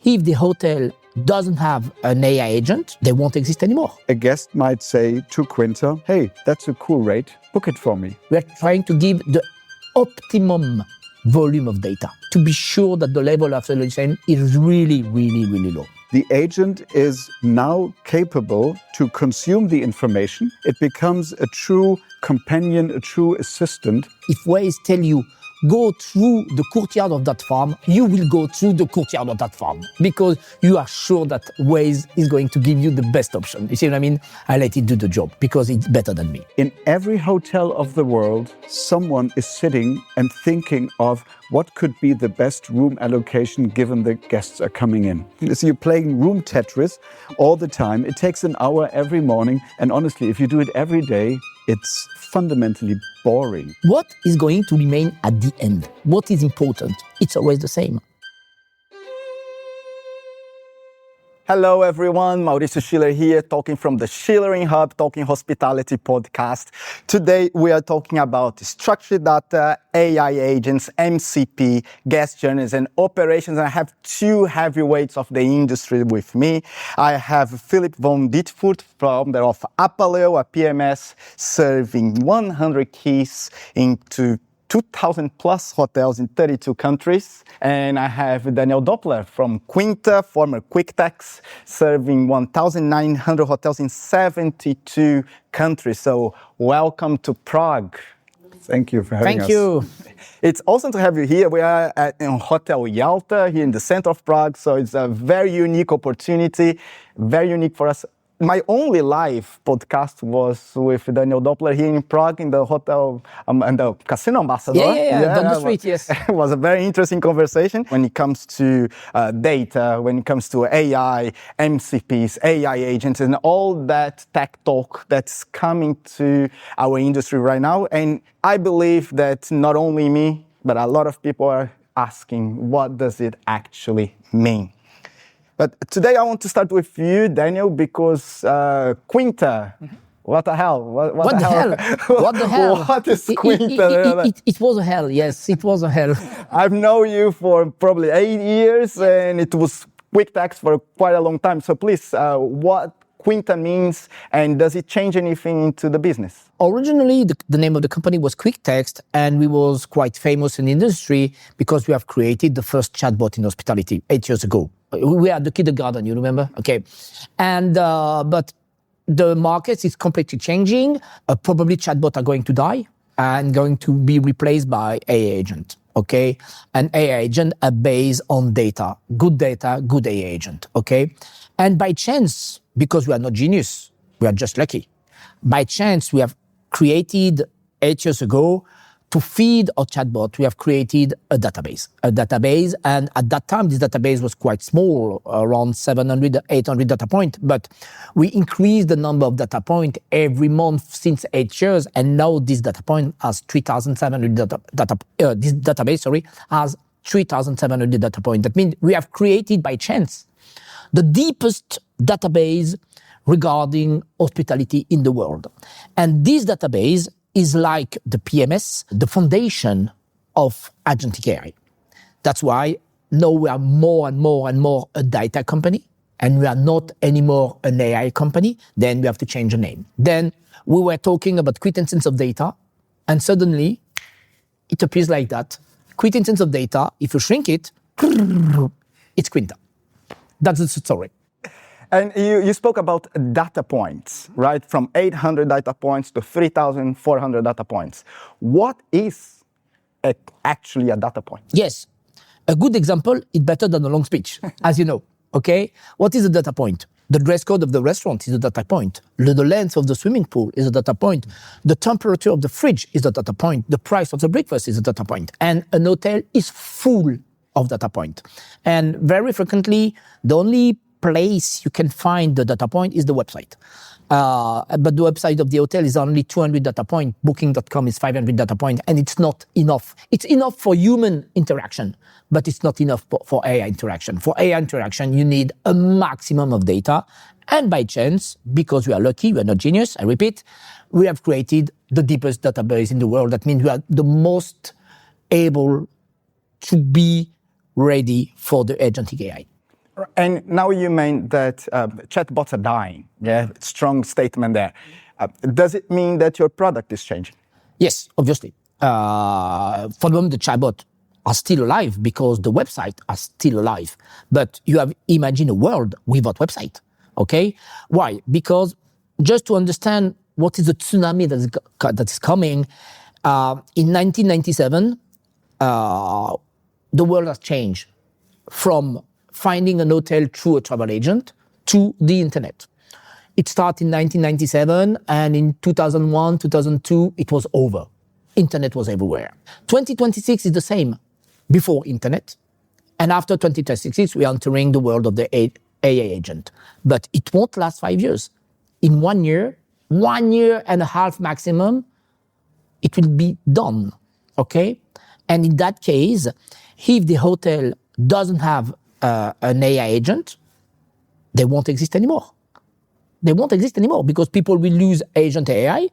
If the hotel doesn't have an AI agent, they won't exist anymore. A guest might say to Quinta, hey, that's a cool rate, book it for me. We're trying to give the optimum volume of data to be sure that the level of hallucination is really, really, really low. The agent is now capable to consume the information. It becomes a true companion, a true assistant. If Waze tell you, go through the courtyard of that farm, you will go through the courtyard of that farm because you are sure that Waze is going to give you the best option. You see what I mean? I let it do the job because it's better than me. In every hotel of the world, someone is sitting and thinking of what could be the best room allocation given the guests are coming in. So you're playing room Tetris all the time. It takes an hour every morning. And honestly, if you do it every day, it's fundamentally boring. What is going to remain at the end? What is important? It's always the same. Hello everyone, Mauricio Schiller here, talking from the Schillering Hub, Talking Hospitality podcast. Today we are talking about structured data, AI agents, MCP, guest journeys and operations. And I have two heavyweights of the industry with me. I have Philip von Dietfurt, founder of Apaleo, a PMS serving 100 keys into 2,000 plus hotels in 32 countries. And I have Daniel Doppler from Quinta, former QuickTex, serving 1,900 hotels in 72 countries. So welcome to Prague. Thank you for having us. Thank you. It's awesome to have you here. We are in Hotel Yalta here in the center of Prague. So it's a very unique opportunity, very unique for us. My only live podcast was with Daniel Doppler here in Prague in the hotel and the casino ambassador. Yeah, down the street, yes. It was a very interesting conversation when it comes to data, when it comes to AI, MCPs, AI agents, and all that tech talk that's coming to our industry right now. And I believe that not only me, but a lot of people are asking, what does it actually mean? But today I want to start with you, Daniel, because Quinta, what the hell? What the hell? What the hell? What is Quinta? It was a hell, yes, it was a hell. I've known you for probably 8 years, and it was QuickTex for quite a long time. So please, what Quinta means, and does it change anything into the business? Originally, the name of the company was QuickText, and we was quite famous in the industry because we have created the first chatbot in hospitality 8 years ago. We are the kindergarten, you remember? Okay. And, but the market is completely changing. Probably chatbots are going to die and going to be replaced by AI agent. Okay. An AI agent are based on data, good AI agent. Okay. And by chance, because we are not genius, we are just lucky. By chance, we have created 8 years ago to feed our chatbot, we have created a database. And at that time, this database was quite small, around 700, 800 data points. But we increased the number of data points every month since 8 years. And now this data point has 3,700 this database, has 3,700 data points. That means we have created by chance the deepest database regarding hospitality in the world. And this database is like the PMS, the foundation of Agentic AI. That's why now we are more and more a data company, and we are not anymore an AI company. Then we have to change the name. Then we were talking about quintessence of data, and suddenly it appears like that. Quintessence of data, if you shrink it, it's Quinta. That's the story. And you spoke about data points, right? From 800 data points to 3,400 data points. What is actually a data point? Yes. A good example is better than a long speech, as you know. Okay? What is a data point? The dress code of the restaurant is a data point. The length of the swimming pool is a data point. The temperature of the fridge is a data point. The price of the breakfast is a data point. And an hotel is full of data point. And very frequently, the only place you can find the data point is the website. But the website of the hotel is only 200 data point. Booking.com is 500 data point, and it's not enough. It's enough for human interaction, but it's not enough for AI interaction. For AI interaction, you need a maximum of data. And by chance, because we are lucky, we are not genius, I repeat, we have created the deepest database in the world. That means we are the most able to be ready for the agentic AI. And now you mean that chatbots are dying. Yeah, strong statement there. Does it mean that your product is changing? Yes, obviously. For them, the chatbot are still alive because the website are still alive. But you have imagined a world without website. Okay? Why? Because just to understand what is the tsunami that is coming, in 1997, the world has changed from finding an hotel through a travel agent to the internet. It started in 1997, and in 2001, 2002, it was over. Internet was everywhere. 2026 is the same. Before internet, and after 2026, we are entering the world of the AI agent. But it won't last 5 years. In 1 year, 1.5 years maximum, it will be done, okay? And in that case, if the hotel doesn't have an AI agent, they won't exist anymore. They won't exist anymore because people will lose AI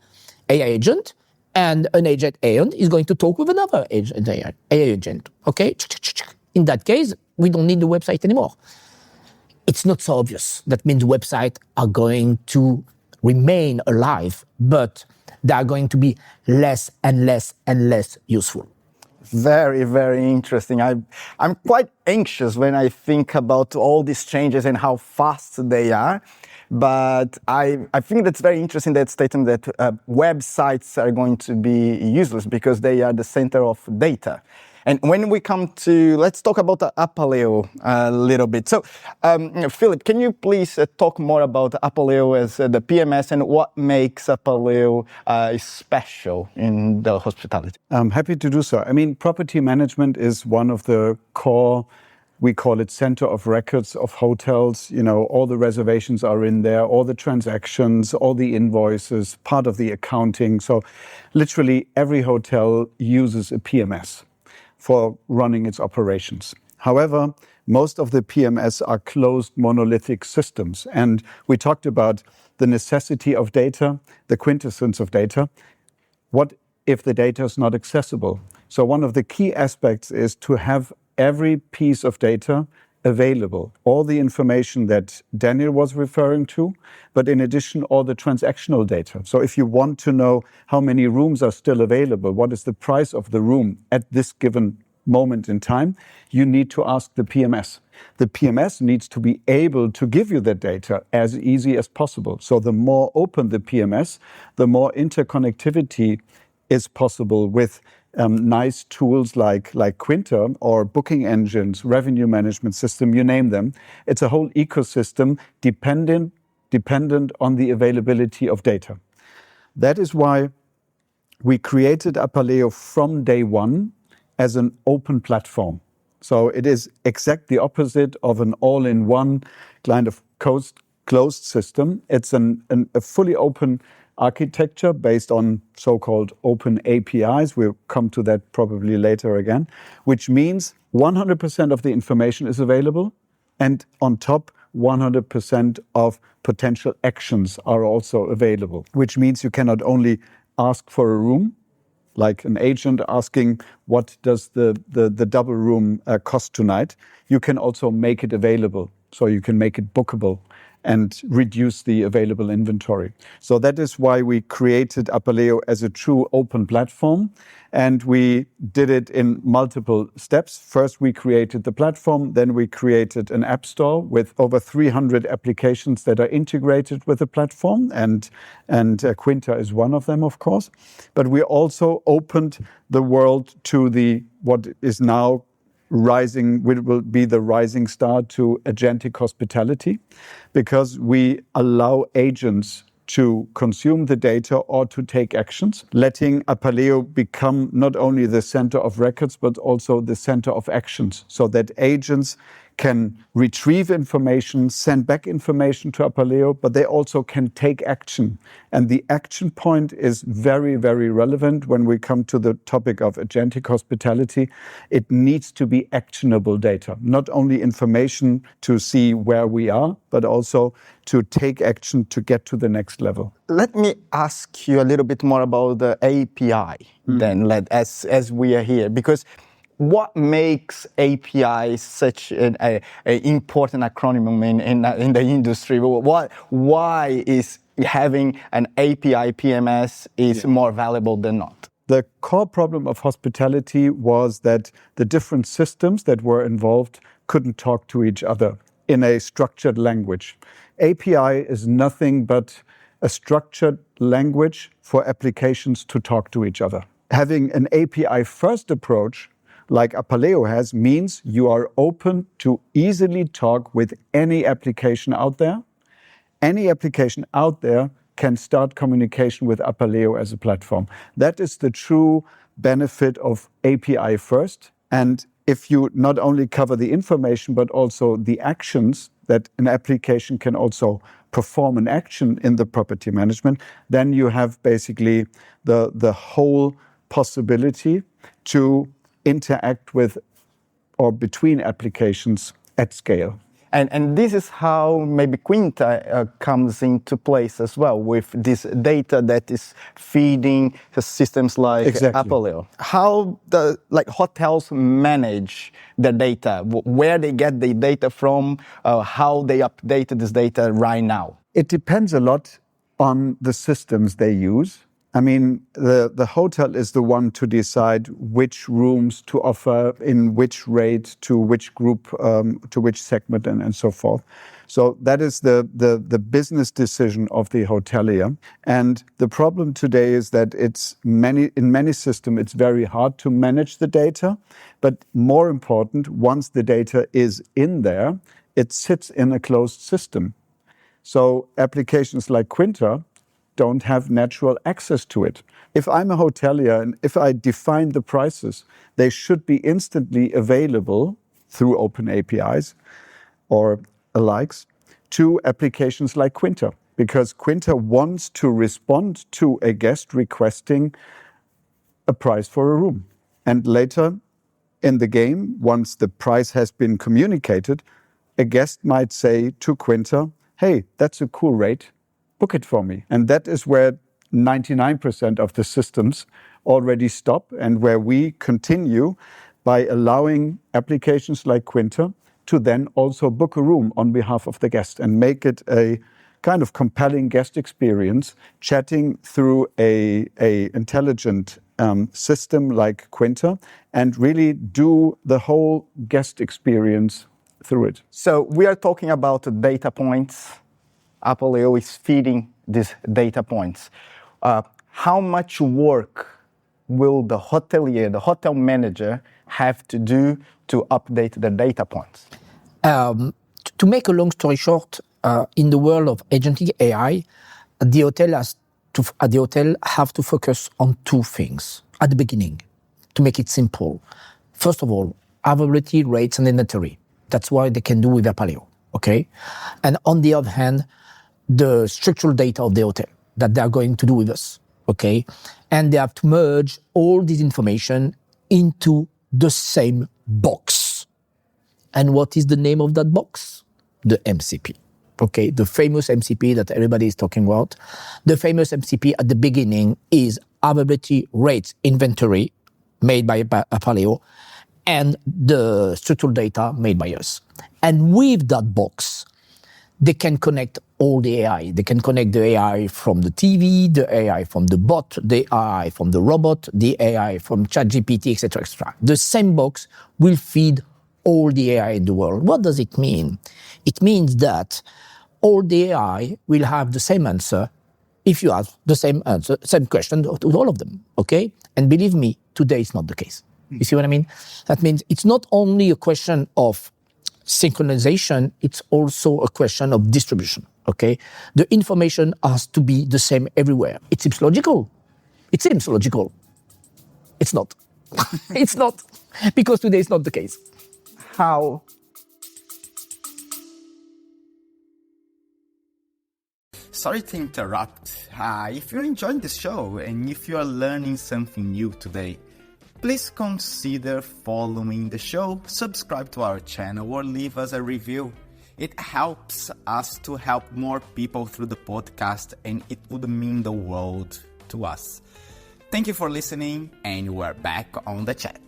agent, and an agent is going to talk with another AI agent, okay? In that case, we don't need the website anymore. It's not so obvious. That means websites are going to remain alive, but they are going to be less and less and less useful. Very, very interesting. I'm quite anxious when I think about all these changes and how fast they are. But I think that's very interesting, that statement that websites are going to be useless because they are the center of data. And when we come to, let's talk about Apaleo a little bit. So, Philip, can you please talk more about Apaleo as the PMS and what makes Apaleo special in the hospitality? I'm happy to do so. I mean, property management is one of the core, we call it center of records of hotels. You know, all the reservations are in there, all the transactions, all the invoices, part of the accounting. So literally every hotel uses a PMS for running its operations. However, most of the PMS are closed monolithic systems. And we talked about the necessity of data, the quintessence of data. What if the data is not accessible? So one of the key aspects is to have every piece of data available, all the information that Daniel was referring to, but in addition, all the transactional data. So if you want to know how many rooms are still available, what is the price of the room at this given moment in time, you need to ask the PMS. The PMS needs to be able to give you that data as easy as possible. So the more open the PMS, the more interconnectivity is possible with nice tools like Quinter or booking engines, revenue management system, you name them. It's a whole ecosystem dependent on the availability of data. That is why we created Apaleo from day one as an open platform. So it is exactly the opposite of an all-in-one kind of closed system. It's a fully open architecture based on so-called open APIs. We'll come to that probably later again, which means 100% of the information is available, and on top, 100% of potential actions are also available, which means you can not only ask for a room, like an agent asking what does the double room cost tonight, you can also make it available. So you can make it bookable and reduce the available inventory. So that is why we created Apaleo as a true open platform. And we did it in multiple steps. First, we created the platform. Then we created an app store with over 300 applications that are integrated with the platform. And Quinter is one of them, of course. But we also opened the world to what is now rising, will be the rising star to agentic hospitality, because we allow agents to consume the data or to take actions, letting Apaleo become not only the center of records, but also the center of actions, so that agents can retrieve information, send back information to Apaleo, but they also can take action. And the action point is very, very relevant when we come to the topic of agentic hospitality. It needs to be actionable data, not only information to see where we are, but also to take action to get to the next level. Let me ask you a little bit more about the API then, as we are here, because what makes API such an important acronym in the industry? Why is having an API PMS is more valuable than not? The core problem of hospitality was that the different systems that were involved couldn't talk to each other in a structured language. API is nothing but a structured language for applications to talk to each other. Having an API-first approach, like Apaleo has, means you are open to easily talk with any application out there. Any application out there can start communication with Apaleo as a platform. That is the true benefit of API first. And if you not only cover the information, but also the actions that an application can also perform an action in the property management, then you have basically the whole possibility to interact with or between applications at scale. And this is how maybe Quinta comes into place as well, with this data that is feeding the systems like Apaleo. How hotels manage the data, where they get the data from, how they update this data right now? It depends a lot on the systems they use. I mean, the hotel is the one to decide which rooms to offer, in which rate, to which group, to which segment, and so forth. So that is the business decision of the hotelier. And the problem today is that in many systems, it's very hard to manage the data. But more important, once the data is in there, it sits in a closed system. So applications like Quinta don't have natural access to it. If I'm a hotelier and if I define the prices, they should be instantly available through open APIs or alikes to applications like Quinta, because Quinta wants to respond to a guest requesting a price for a room. And later in the game, once the price has been communicated, a guest might say to Quinta, hey, that's a cool rate, book it for me. And that is where 99% of the systems already stop, and where we continue by allowing applications like Quinta to then also book a room on behalf of the guest and make it a kind of compelling guest experience, chatting through a intelligent system like Quinta, and really do the whole guest experience through it. So we are talking about data points. Apaleo is feeding these data points. How much work will the hotelier, the hotel manager, have to do to update the data points? To make a long story short, in the world of agentic AI, the hotel have to focus on two things at the beginning to make it simple. First of all, availability, rates, and inventory. That's what they can do with Apaleo, okay? And on the other hand, the structural data of the hotel that they are going to do with us, okay? And they have to merge all this information into the same box. And what is the name of that box? The MCP, okay? The famous MCP that everybody is talking about. The famous MCP at the beginning is availability, rates, inventory, made by Apaleo, and the structural data made by us. And with that box, they can connect all the AI. They can connect the AI from the TV, the AI from the bot, the AI from the robot, the AI from ChatGPT, etc., etc. The same box will feed all the AI in the world. What does it mean? It means that all the AI will have the same answer if you ask the same answer, same question to all of them, okay? And believe me, today is not the case. You see what I mean? That means it's not only a question of synchronization, it's also a question of distribution, okay? The information has to be the same everywhere. It seems logical. It seems logical. It's not. It's not, because today is not the case. How? Sorry to interrupt. If you're enjoying this show and if you are learning something new today, please consider following the show, subscribe to our channel, or leave us a review. It helps us to help more people through the podcast, and it would mean the world to us. Thank you for listening, and we're back on the chat.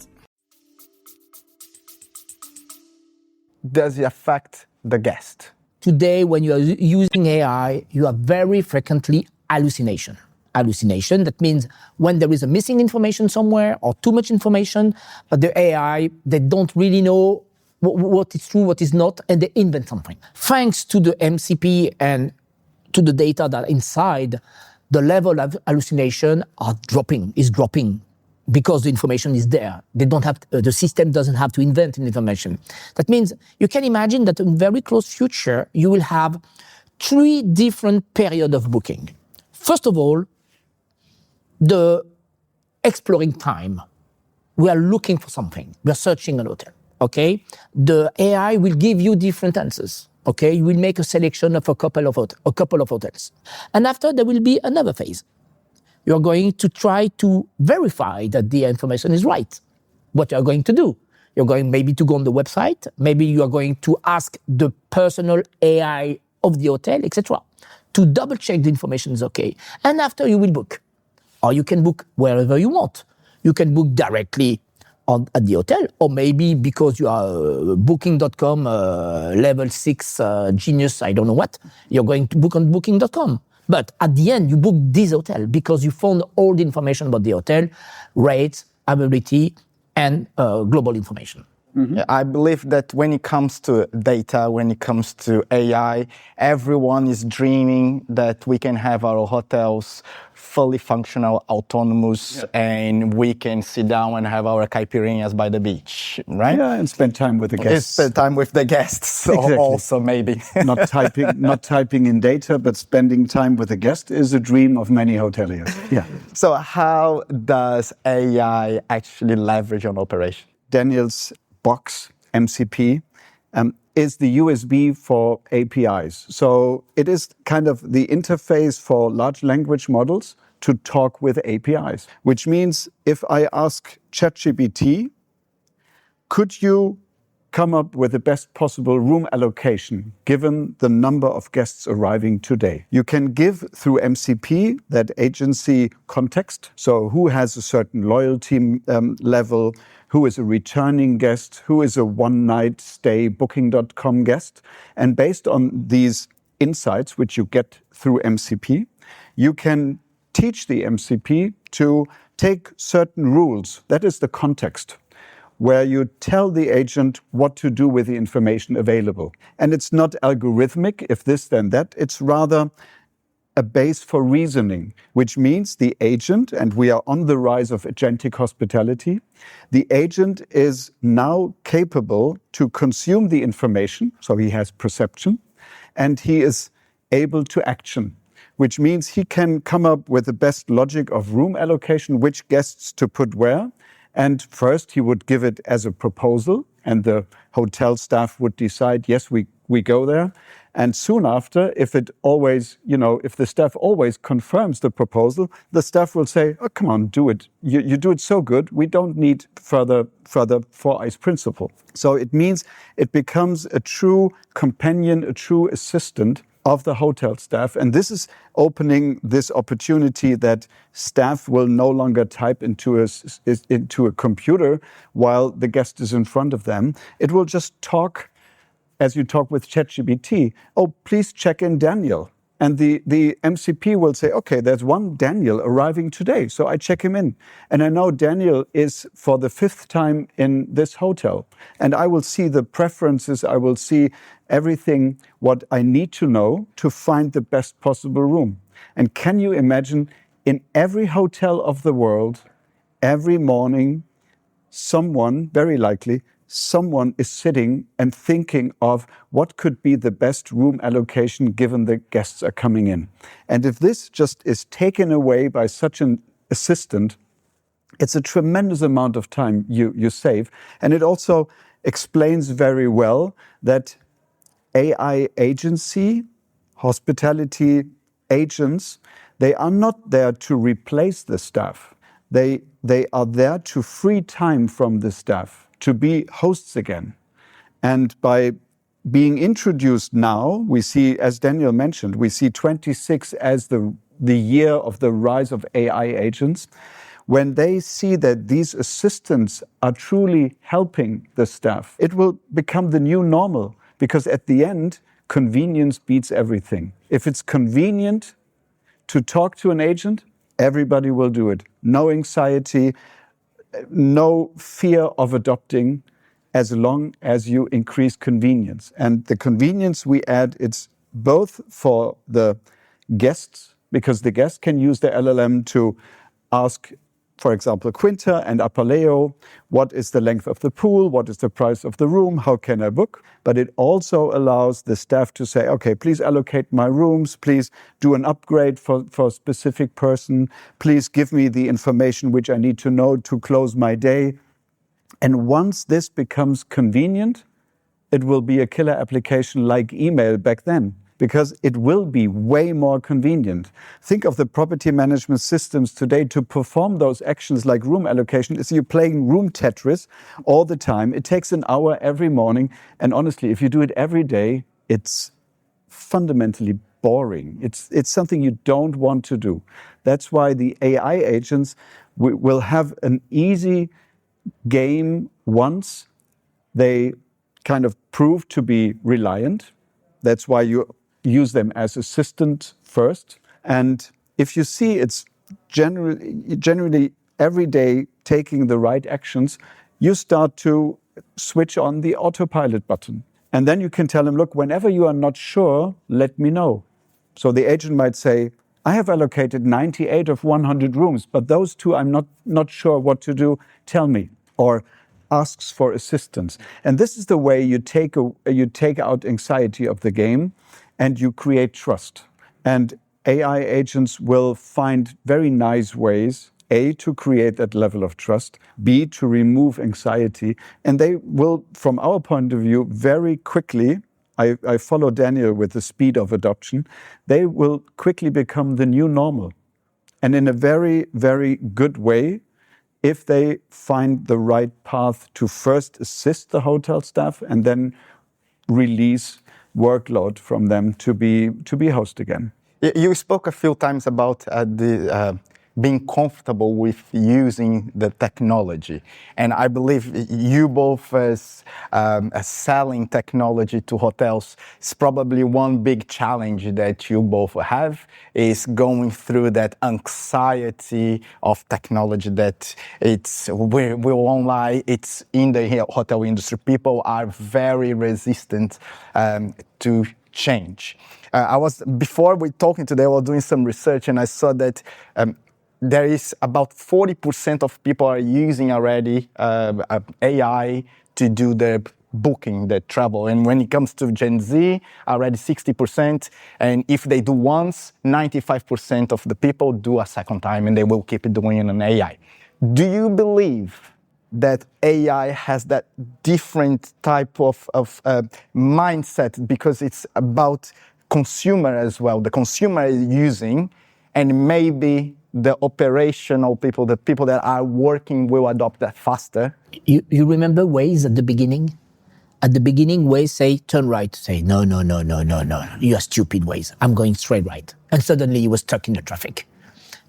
does it affect the guest? Today, when you are using AI, you have very frequently hallucination. Hallucination, that means when there is a missing information somewhere or too much information, but the AI, they don't really know what is true, what is not, and they invent something. Thanks to the MCP and to the data that are inside, the level of hallucination is dropping because the information is there. The system doesn't have to invent an information. That means you can imagine that in very close future, you will have 3 different periods of booking. First of all, the exploring time. We are looking for something. We are searching an hotel, okay? The AI will give you different answers, okay? You will make a selection of a couple of hotels. And after, there will be another phase. You're going to try to verify that the information is right. What you're going to do? You're going maybe to go on the website, maybe you are going to ask the personal AI of the hotel, etc., to double check the information is okay. And after, you will book. Or you can book wherever you want. You can book directly at the hotel, or maybe because you are booking.com level 6 genius, I don't know what, you're going to book on booking.com. But at the end, you book this hotel because you found all the information about the hotel, rates, availability, and global information. Mm-hmm. I believe that when it comes to data, when it comes to AI, everyone is dreaming that we can have our hotels fully functional, autonomous, and we can sit down and have our caipirinhas by the beach, right? Yeah, and spend time with the guests. Spend time with the guests exactly. Also, maybe. not typing in data, but spending time with the guest is a dream of many hoteliers. Yeah. So how does AI actually leverage on operation? Daniel's box, MCP, is the USB for APIs. So it is kind of the interface for large language models to talk with APIs, which means if I ask ChatGPT, could you come up with the best possible room allocation given the number of guests arriving today? You can give through MCP that agency context. So who has a certain loyalty level, who is a returning guest, who is a one-night stay booking.com guest. And based on these insights, which you get through MCP, you can teach the MCP to take certain rules. That is the context, where you tell the agent what to do with the information available. And it's not algorithmic, if this then that, it's rather a base for reasoning, which means the agent, and we are on the rise of agentic hospitality, the agent is now capable to consume the information, so he has perception, and he is able to action, which means he can come up with the best logic of room allocation, which guests to put where. And first, he would give it as a proposal, and the hotel staff would decide, yes, we go there. And soon after, if the staff always confirms the proposal, the staff will say, oh, come on, do it. You do it so good, we don't need further four eyes principle. So it means it becomes a true companion, a true assistant of the hotel staff. And this is opening this opportunity that staff will no longer type into a computer while the guest is in front of them. It will just talk as you talk with ChatGPT. Oh, please check in Daniel. And the MCP will say, okay, there's one Daniel arriving today, so I check him in. And I know Daniel is for the 5th time in this hotel. And I will see the preferences, I will see everything what I need to know to find the best possible room. And can you imagine, in every hotel of the world, every morning, someone, very likely, someone is sitting and thinking of what could be the best room allocation given the guests are coming in. And if this just is taken away by such an assistant, it's a tremendous amount of time you save. And it also explains very well that AI agency, hospitality agents, they are not there to replace the staff. They are there to free time from the staff, to be hosts again. And by being introduced now, we see, as Daniel mentioned, we see 26 as the year of the rise of AI agents. when they see that these assistants are truly helping the staff, it will become the new normal, because at the end, convenience beats everything. If it's convenient to talk to an agent, everybody will do it. No anxiety, no fear of adopting, as long as you increase convenience. And the convenience we add, it's both for the guests, because the guest can use the LLM to ask, for example, Quinta and Apaleo, what is the length of the pool? What is the price of the room? How can I book? But it also allows the staff to say, okay, please allocate my rooms. Please do an upgrade for a specific person. Please give me the information which I need to know to close my day. And once this becomes convenient, it will be a killer application like email back then, because it will be way more convenient. Think of the property management systems today to perform those actions like room allocation. Is you're playing room Tetris all the time. It takes an hour every morning. And honestly, if you do it every day, it's fundamentally boring. It's something you don't want to do. That's why the AI agents will have an easy game once they kind of prove to be reliant. That's why you use them as assistant first. And if you see it's generally every day taking the right actions, you start to switch on the autopilot button. And then you can tell them, look, whenever you are not sure, let me know. So the agent might say, I have allocated 98 of 100 rooms, but those two I'm not sure what to do, tell me. Or asks for assistance. And this is the way you take out anxiety of the game and you create trust. And AI agents will find very nice ways, A, to create that level of trust, B, to remove anxiety. And they will, from our point of view, very quickly, I follow Daniel with the speed of adoption, they will quickly become the new normal. And in a very, very good way, if they find the right path to first assist the hotel staff and then release workload from them to be host again. You spoke a few times about being comfortable with using the technology. And I believe you both as selling technology to hotels is probably one big challenge that you both have, is going through that anxiety of technology that we won't lie, it's in the hotel industry. People are very resistant to change. Before we talking today, I was doing some research and I saw that there is about 40% of people are using already AI to do the booking, the travel. And when it comes to Gen Z, already 60%. And if they do once, 95% of the people do a second time and they will keep it doing an AI. Do you believe that AI has that different type of mindset because it's about consumer as well? The consumer is using, and maybe the operational people, the people that are working will adopt that faster. You remember Waze at the beginning? At the beginning, Waze say, turn right. Say, no. You are stupid, Waze. I'm going straight right. And suddenly you were stuck in the traffic.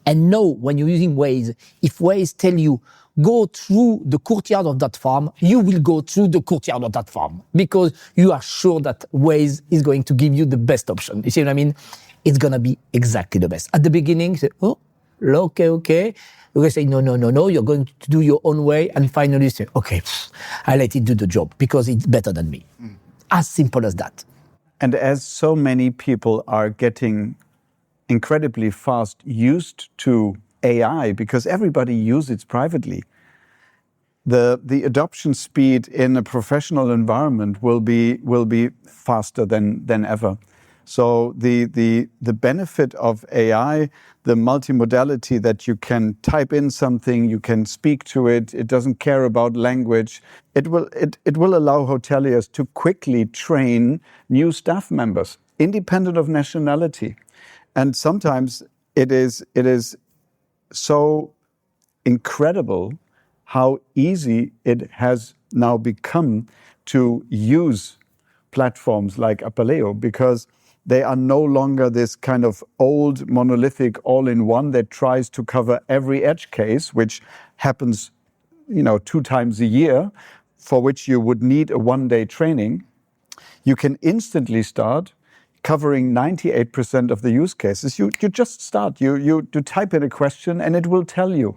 And now, when you're using Waze, if Waze tell you, go through the courtyard of that farm, you will go through the courtyard of that farm because you are sure that Waze is going to give you the best option. You see what I mean? It's going to be exactly the best. At the beginning, you say, oh, okay. You're going to say, no, you're going to do your own way. And finally say, okay, I let it do the job because it's better than me. As simple as that. And as so many people are getting incredibly fast used to AI because everybody uses it privately, the adoption speed in a professional environment will be faster than ever. So the benefit of AI, the multimodality that you can type in something, you can speak to it, it doesn't care about language. It will allow hoteliers to quickly train new staff members, independent of nationality. And sometimes it is so incredible how easy it has now become to use platforms like Apaleo, because They are no longer this kind of old monolithic all-in-one that tries to cover every edge case, which happens 2 times a year, for which you would need a one-day training. You can instantly start covering 98% of the use cases. You just start. You type in a question and it will tell you.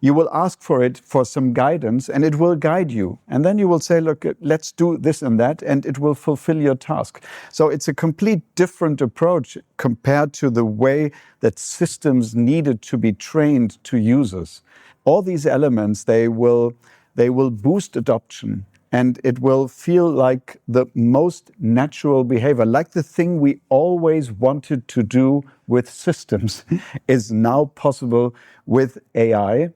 You will ask for it for some guidance and it will guide you. And then you will say, look, let's do this and that, and it will fulfill your task. So it's a complete different approach compared to the way that systems needed to be trained to users. All these elements, they will boost adoption. And it will feel like the most natural behavior, like the thing we always wanted to do with systems is now possible with AI,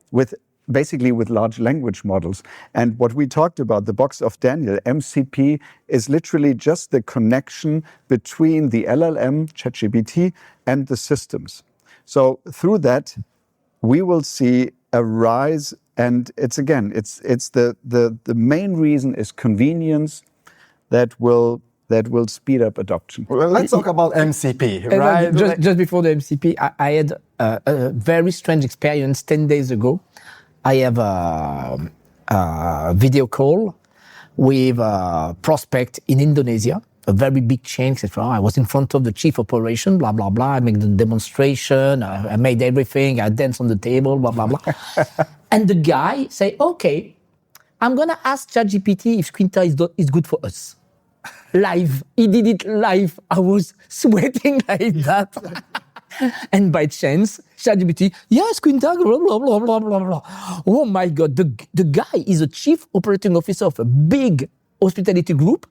basically with large language models. And what we talked about, the box of Daniel, MCP, is literally just the connection between the LLM, ChatGPT, and the systems. So through that, we will see a rise. And it's the main reason is convenience that will speed up adoption. Well, let's talk about MCP, right? Just before the MCP, I had a very strange experience 10 days ago. I have a video call with a prospect in Indonesia, a very big chain, etc. I was in front of the chief operation, blah, blah, blah. I made the demonstration, I made everything, I danced on the table, blah, blah, blah. And the guy say, okay, I'm going to ask ChatGPT if Quinta is good for us. Live. He did it live. I was sweating like that. And by chance, ChatGPT, yes, Quinta, blah, blah, blah, blah, blah, blah. Oh my God, the guy is a chief operating officer of a big hospitality group.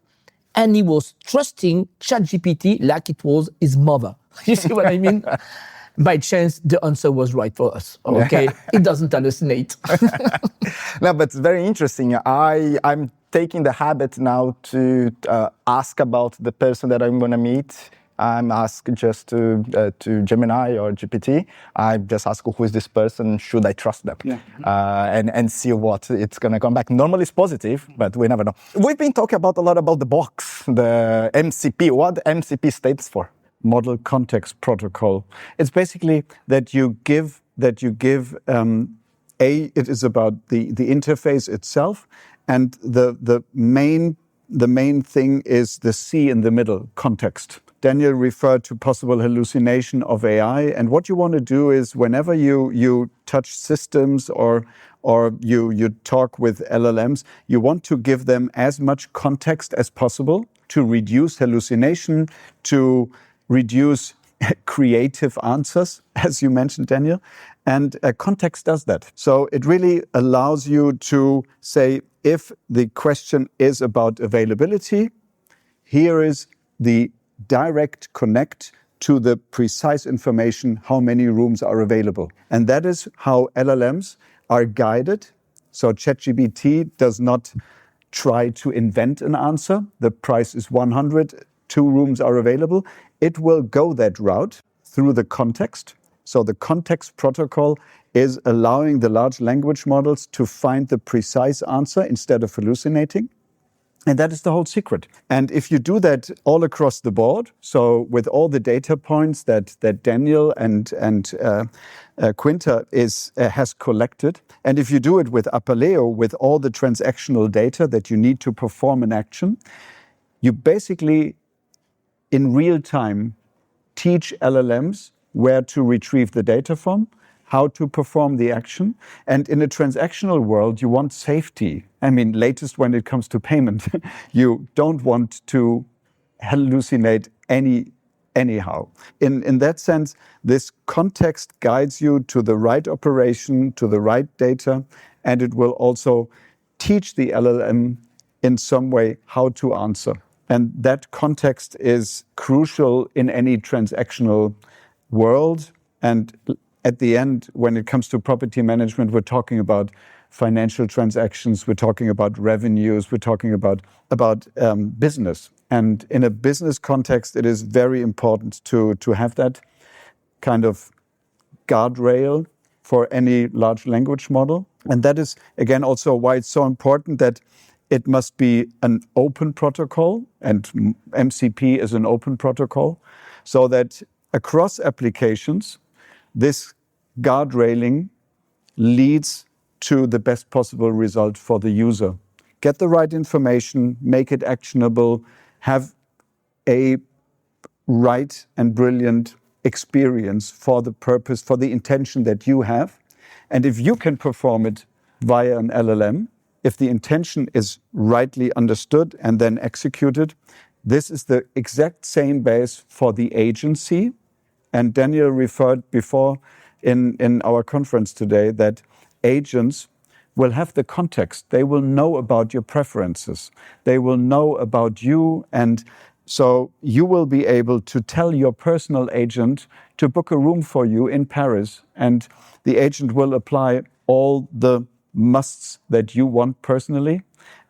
And he was trusting ChatGPT like it was his mother. You see what I mean? By chance, the answer was right for us. Okay, it doesn't hallucinate. No, but it's very interesting. I'm taking the habit now to ask about the person that I'm going to meet. I'm asked just to Gemini or GPT. I just ask, who is this person? Should I trust them? Yeah. And see what it's going to come back. Normally it's positive, but we never know. We've been talking a lot about the box, the MCP. What MCP stands for? Model Context Protocol. It's basically that you give it is about the interface itself, and the main thing is the C in the middle, context. Daniel referred to possible hallucination of AI, and what you want to do is whenever you touch systems or you talk with LLMs, you want to give them as much context as possible to reduce hallucination, to reduce creative answers, as you mentioned, Daniel. And context does that. So it really allows you to say, if the question is about availability, here is the direct connect to the precise information, how many rooms are available. And that is how LLMs are guided. So ChatGPT does not try to invent an answer. The price is 100, 2 rooms are available. It will go that route through the context. So the context protocol is allowing the large language models to find the precise answer instead of hallucinating. And that is the whole secret. And if you do that all across the board, so with all the data points that Daniel and Quinta has collected, and if you do it with Apaleo, with all the transactional data that you need to perform an action, you basically, in real time, teach LLMs where to retrieve the data from, how to perform the action. And in a transactional world, you want safety. I mean, latest when it comes to payment, you don't want to hallucinate anyhow. In that sense, this context guides you to the right operation, to the right data, and it will also teach the LLM in some way how to answer. And that context is crucial in any transactional world. And at the end, when it comes to property management, we're talking about financial transactions, we're talking about revenues, we're talking about business. And in a business context, it is very important to have that kind of guardrail for any large language model. And that is, again, also why it's so important that it must be an open protocol, and MCP is an open protocol, so that across applications, this guardrailing leads to the best possible result for the user. Get the right information, make it actionable, have a right and brilliant experience for the purpose, for the intention that you have. And if you can perform it via an LLM, if the intention is rightly understood and then executed, this is the exact same base for the agency. And Daniel referred before in our conference today that agents will have the context. They will know about your preferences. They will know about you. And so you will be able to tell your personal agent to book a room for you in Paris. And the agent will apply all the musts that you want personally,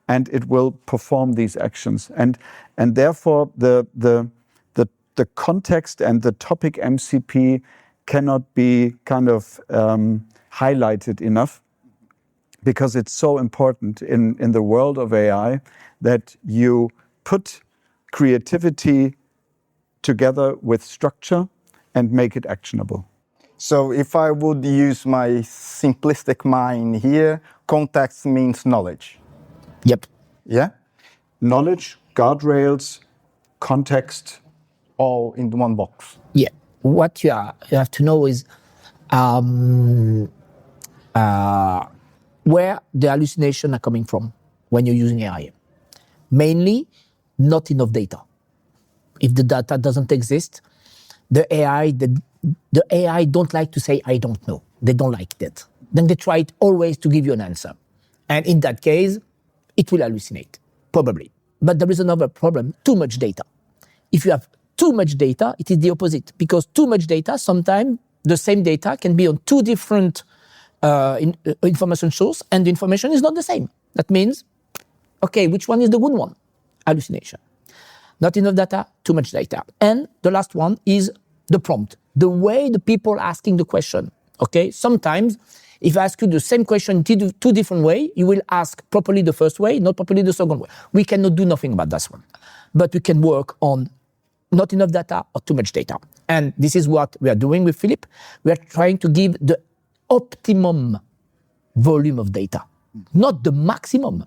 and it will perform these actions. And therefore, the context and the topic MCP cannot be kind of highlighted enough, because it's so important in the world of AI that you put creativity together with structure and make it actionable. So if I would use my simplistic mind here, context means knowledge. Yep. Yeah? Knowledge, guardrails, context. All in one box. Yeah. What you have to know is where the hallucinations are coming from when you're using AI. Mainly, not enough data. If the data doesn't exist, the AI don't like to say, I don't know. They don't like that. Then they try always to give you an answer. And in that case, it will hallucinate, probably. But there is another problem, too much data. If you have too much data, it is the opposite. Because too much data, sometimes the same data can be on two different information sources, and the information is not the same. That means, okay, which one is the good one? Hallucination. Not enough data, too much data. And the last one is the prompt. The way the people asking the question, okay? Sometimes, if I ask you the same question in two different ways, you will ask properly the first way, not properly the second way. We cannot do nothing about that one. But we can work on not enough data or too much data. And this is what we are doing with Philip. We are trying to give the optimum volume of data, not the maximum,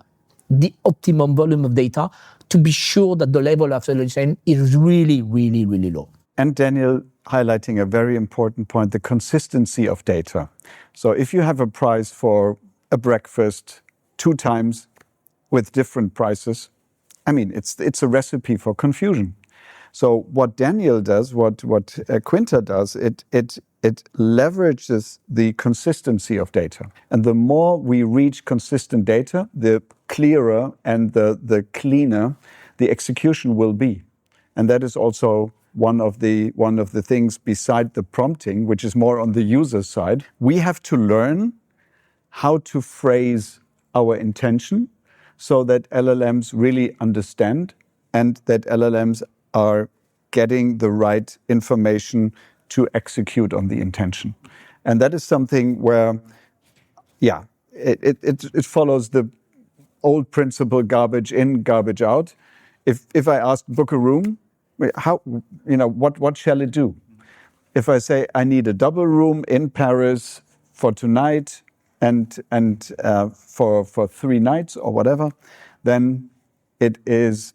the optimum volume of data, to be sure that the level of hallucination is really, really, really low. And Daniel highlighting a very important point, the consistency of data. So if you have a price for a breakfast 2 times with different prices, I mean, it's a recipe for confusion. So what Daniel does, what Quinta does, it leverages the consistency of data. And the more we reach consistent data, the clearer and the cleaner the execution will be. And that is also one of the things beside the prompting, which is more on the user side. We have to learn how to phrase our intention so that LLMs really understand and that LLMs are getting the right information to execute on the intention. And that is something where, yeah, it follows the old principle, garbage in, garbage out. If I ask book a room, how, what shall it do? If I say I need a double room in Paris for tonight and for 3 nights or whatever, then it is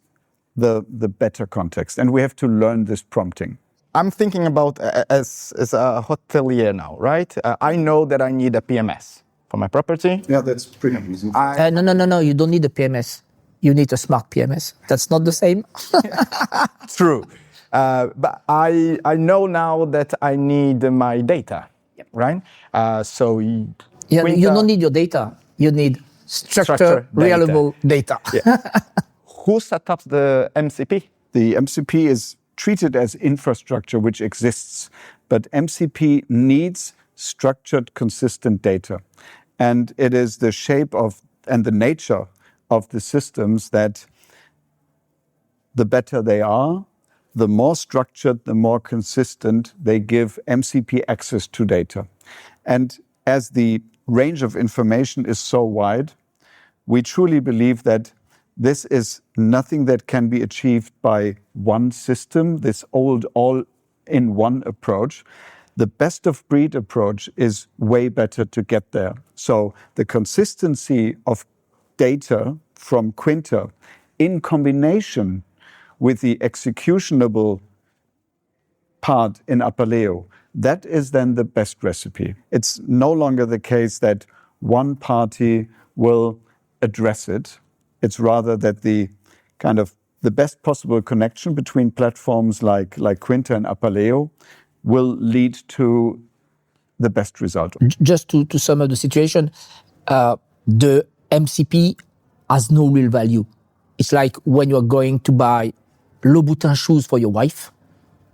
the better context. And we have to learn this prompting. I'm thinking about as a hotelier now, right? I know that I need a PMS for my property. Yeah, that's pretty easy. No, you don't need a PMS. You need a smart PMS. That's not the same. True. But I know now that I need my data, right? You don't need your data. You need structured, reliable data. Yeah. Who set up the MCP? The MCP is treated as infrastructure which exists, but MCP needs structured, consistent data. And it is the shape of and the nature of the systems that the better they are, the more structured, the more consistent they give MCP access to data. And as the range of information is so wide, we truly believe that this is nothing that can be achieved by one system, this old all-in-one approach. The best of breed approach is way better to get there. So the consistency of data from Quinter in combination with the executionable part in Apaleo, that is then the best recipe. It's no longer the case that one party will address it. It's rather that the best possible connection between platforms like Quinter and Apaleo will lead to the best result. Just to sum up the situation, the MCP has no real value. It's like when you're going to buy Louboutin shoes for your wife,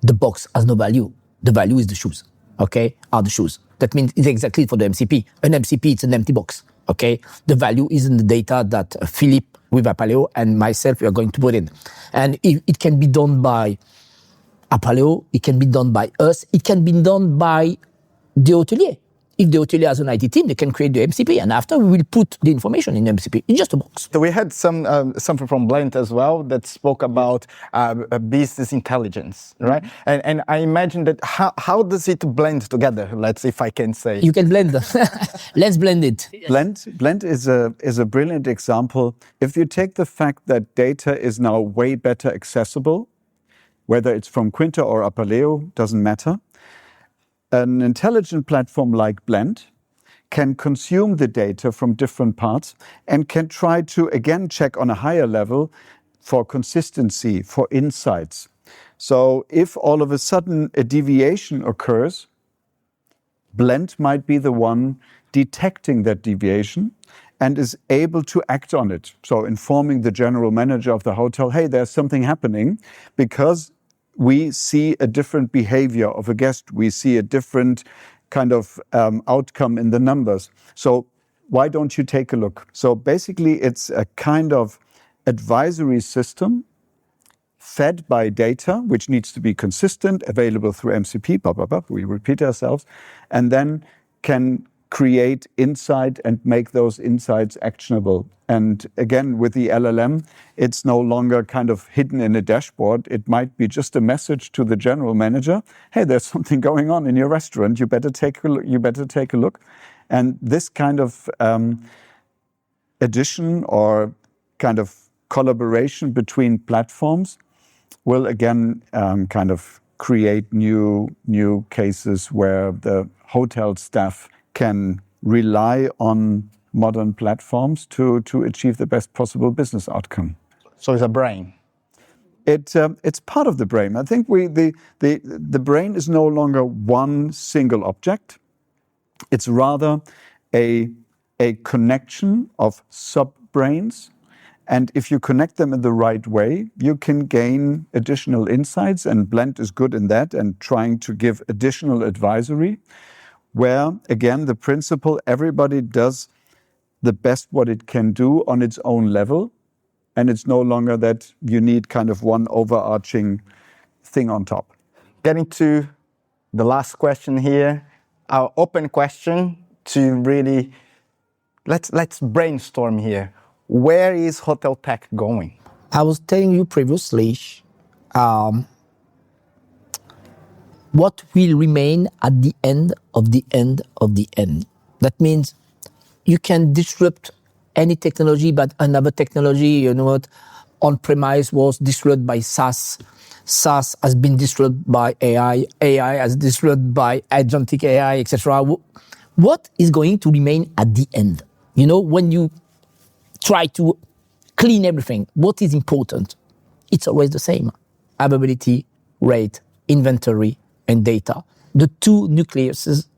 the box has no value. The value is the shoes, okay, are the shoes. That means it's exactly for the MCP. An MCP, it's an empty box, okay? The value is in the data that Philippe with Apaleo and myself, we are going to put in. And it can be done by Apaleo, it can be done by us, it can be done by the hotelier. If the hotelier has an IT team, they can create the MCP, and after we will put the information in the MCP. It's just a box. So we had something from Blend as well that spoke about business intelligence, right? And I imagine that how does it blend together? Let's, if I can say. You can blend. Let's blend it. Blend is a brilliant example. If you take the fact that data is now way better accessible, whether it's from Quinter or Apaleo, doesn't matter. An intelligent platform like Blend can consume the data from different parts and can try to, again, check on a higher level for consistency, for insights. So if all of a sudden a deviation occurs, Blend might be the one detecting that deviation and is able to act on it. So informing the general manager of the hotel, hey, there's something happening, because we see a different behavior of a guest. We see a different kind of outcome in the numbers. So why don't you take a look? So basically, it's a kind of advisory system fed by data, which needs to be consistent, available through MCP, blah, blah, blah. We repeat ourselves, and then can create insight and make those insights actionable. And again, with the LLM, it's no longer kind of hidden in a dashboard. It might be just a message to the general manager. Hey, there's something going on in your restaurant. You better take a look. And this kind of addition or kind of collaboration between platforms will again kind of create new cases where the hotel staff can rely on modern platforms to achieve the best possible business outcome. So it's a brain. It's part of the brain. I think the brain is no longer one single object. It's rather a connection of sub-brains. And if you connect them in the right way, you can gain additional insights, and Blend is good in that and trying to give additional advisory, where, again, the principle, everybody does the best what it can do on its own level, and it's no longer that you need kind of one overarching thing on top. Getting to the last question here, our open question to really, let's brainstorm here. Where is hotel tech going? I was telling you previously, what will remain at the end of the end of the end. That means you can disrupt any technology, but another technology, you know what, on-premise was disrupted by SaaS. SaaS has been disrupted by AI. AI has disrupted by Agentic AI, etc. What is going to remain at the end? You know, when you try to clean everything, what is important? It's always the same. Availability, rate, inventory, and data. The two nucleuses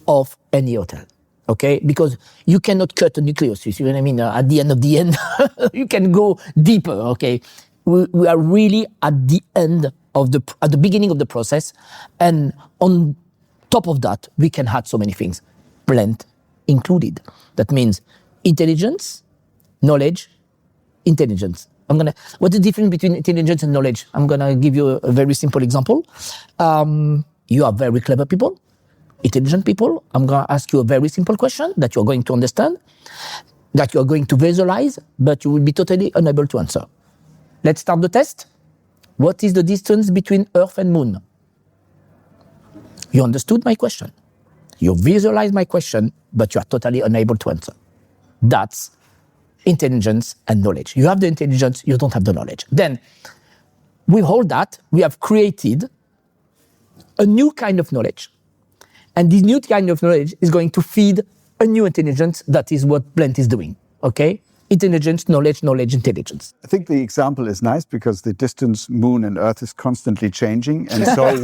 of any hotel. Okay, because you cannot cut a nucleus. You see what I mean? At the end of the end, you can go deeper. Okay, we are really at the end of at the beginning of the process, and on top of that, we can add so many things, Blend included. That means intelligence, knowledge, intelligence. What's the difference between intelligence and knowledge? I'm gonna give you a very simple example. You are very clever people. Intelligent people, I'm going to ask you a very simple question that you're going to understand. that you are going to visualize, but you will be totally unable to answer. Let's start the test. What is the distance between Earth and Moon? You understood my question. You visualize my question, but you are totally unable to answer. That's intelligence and knowledge. You have the intelligence, you don't have the knowledge. Then, with all that, we have created a new kind of knowledge. And this new kind of knowledge is going to feed a new intelligence. That is what Blend is doing, okay? Intelligence, knowledge, intelligence. I think the example is nice because the distance Moon and Earth is constantly changing, and so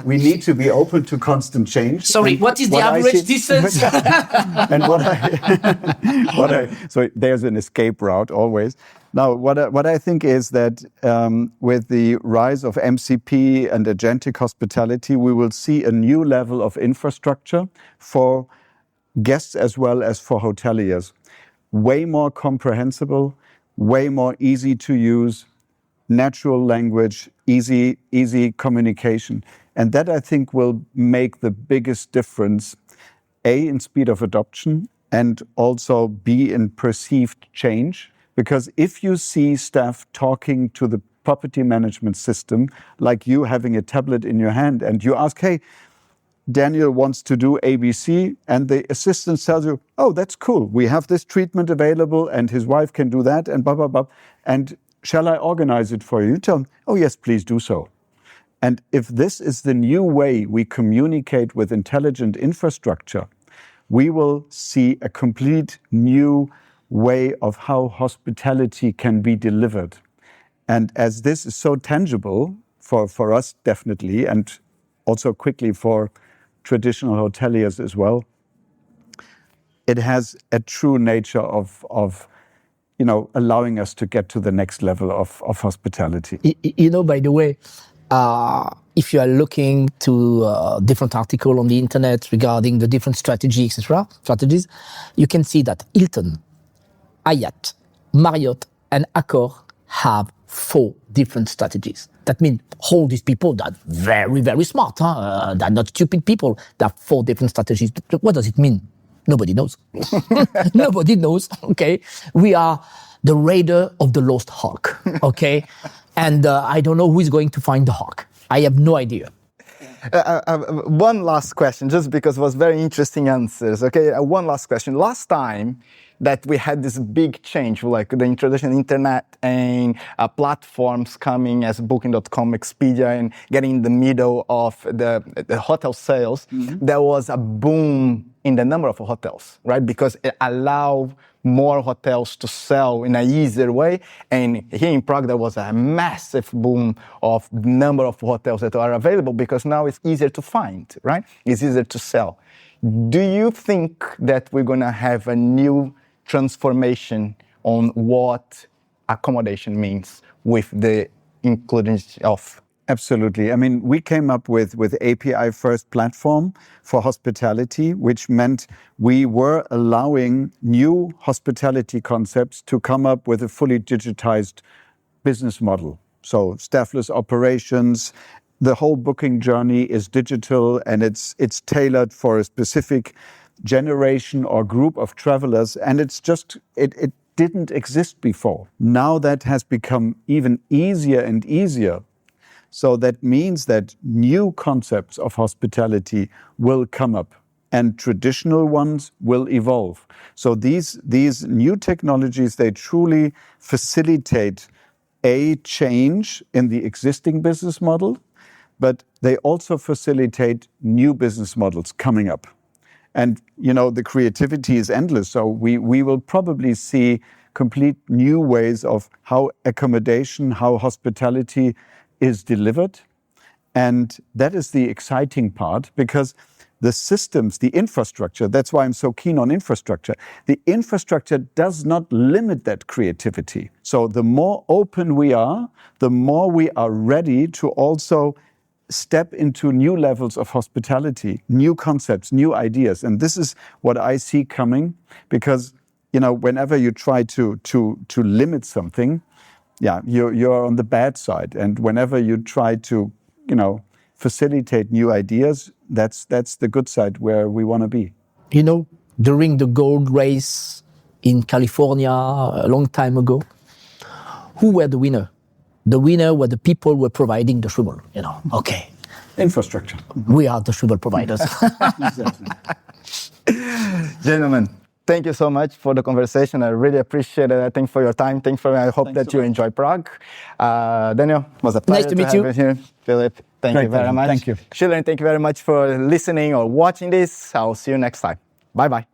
we need to be open to constant change. Sorry, what is the average distance? And so there's an escape route always. Now, what I think is that with the rise of MCP and agentic hospitality, we will see a new level of infrastructure for guests as well as for hoteliers. Way more comprehensible, way more easy to use, natural language, easy communication. And that, I think, will make the biggest difference, A, in speed of adoption, and also B, in perceived change. Because if you see staff talking to the property management system, like you having a tablet in your hand, and you ask, hey, Daniel wants to do ABC, and the assistant tells you, oh, that's cool. We have this treatment available, and his wife can do that, and blah, blah, blah. And shall I organize it for you? You tell him, oh, yes, please do so. And if this is the new way we communicate with intelligent infrastructure, we will see a complete new way of how hospitality can be delivered. And as this is so tangible for us, definitely, and also quickly for traditional hoteliers as well, it has a true nature of allowing us to get to the next level of hospitality. By the way, if you are looking to different articles on the internet regarding the different strategies, you can see that Hilton, Hyatt, Marriott, and Accor have 4 different strategies. That means all these people that are very, very smart, they're not stupid people. There are 4 different strategies. What does it mean? Nobody knows. Nobody knows, okay? We are the raider of the lost ark, okay? And I don't know who is going to find the ark. I have no idea. One last question, just because it was very interesting answers, okay? One last question. Last time that we had this big change, like the introduction of the internet and platforms coming as Booking.com, Expedia, and getting in the middle of the hotel sales, there was a boom in the number of hotels, right? Because it allowed more hotels to sell in an easier way. And here in Prague, there was a massive boom of the number of hotels that are available because now it's easier to find, right? It's easier to sell. Do you think that we're going to have a new transformation on what accommodation means with the inclusion of? Absolutely. I mean, we came up with API-first platform for hospitality, which meant we were allowing new hospitality concepts to come up with a fully digitized business model. So staffless operations, the whole booking journey is digital, and it's tailored for a specific generation or group of travelers, and it didn't exist before. Now that has become even easier and easier. So that means that new concepts of hospitality will come up and traditional ones will evolve. So these new technologies, they truly facilitate a change in the existing business model, but they also facilitate new business models coming up. And, the creativity is endless. So we will probably see complete new ways of how accommodation, how hospitality is delivered. And that is the exciting part, because the systems, the infrastructure, that's why I'm so keen on infrastructure. The infrastructure does not limit that creativity. So the more open we are, the more we are ready to also step into new levels of hospitality, new concepts, new ideas. And this is what I see coming, because, whenever you try to limit something, you're on the bad side. And whenever you try to, facilitate new ideas, that's the good side where we want to be. during the gold race in California a long time ago, who were the winner? The winner were the people who were providing the sugar, Okay. Infrastructure. We are the sugar providers. Gentlemen, thank you so much for the conversation. I really appreciate it. Thanks for your time. I hope that you enjoy Prague. Daniel, it was a pleasure to meet have you. you here. Philip, thank you very much. Thank you. Schiller, thank you very much for listening or watching this. I'll see you next time. Bye-bye.